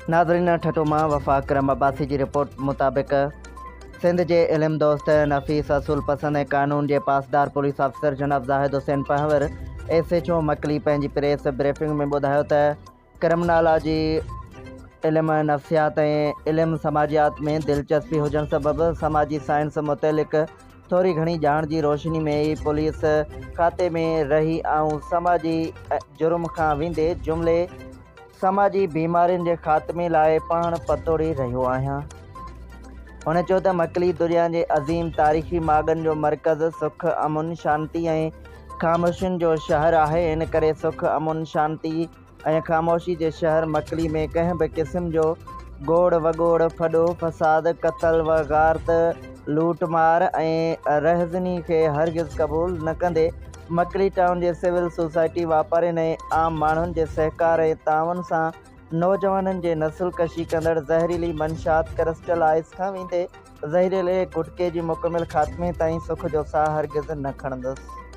नाज़रीन, ठटो मां वफ़ा अकरम अब्बासी जी रिपोर्ट मुताबिक़ सिंध के इल्म दोस्त नफ़ीस असूल पसंद ऐं कानून के पासदार पुलिस अफ़सर जनाब ज़ाहिद हुसैन पहवर SHO मकली पंहिंजी प्रेस ब्रीफिंग में ॿुधायो त क्रिमिनोलॉजी इल्म नफ़्सियात ऐं इल्म समाजियात में दिलचस्पी हुजण सबबि समाजी साइंस मुतलिक़ थोरी घणी ॼाण जी रोशनी में ई पुलिस खाते में रही ऐं समाजी जुर्म खां वेंदे जुमिले समाजी बीमारियुनि जे ख़ात्मे लाइ पाण पतोड़ी रहियो आहियां। हुन चयो त मकली दुनिया जे अज़ीम तारीख़ी माॻनि जो मर्कज़ सुख अमुन शांती ऐं ख़ामोशियुनि जो शहर आहे। इन करे सुख अमुन शांती ऐं ख़ामोशी जे शहर मकली में कंहिं बि क़िस्म जो गोड़ वगोड़ फॾो फसाद क़तल व गारत लूट मार ऐं रहज़नी खे हरगिज़ क़बूल न कंदे मकली टाउन जे सिविल सोसाइटी वापारियुनि ऐं आम माण्हुनि जे सहकार ऐं ताउन सां नौजवाननि जे नस्ल कशी कंदड़ ज़हरीली मंशात क्रिस्टल आइस खां वेंदे ज़हरीले गुटके जी मुकमिल ख़ात्मे ताईं सुख जो साह हरगिज़ न खणंदुसि।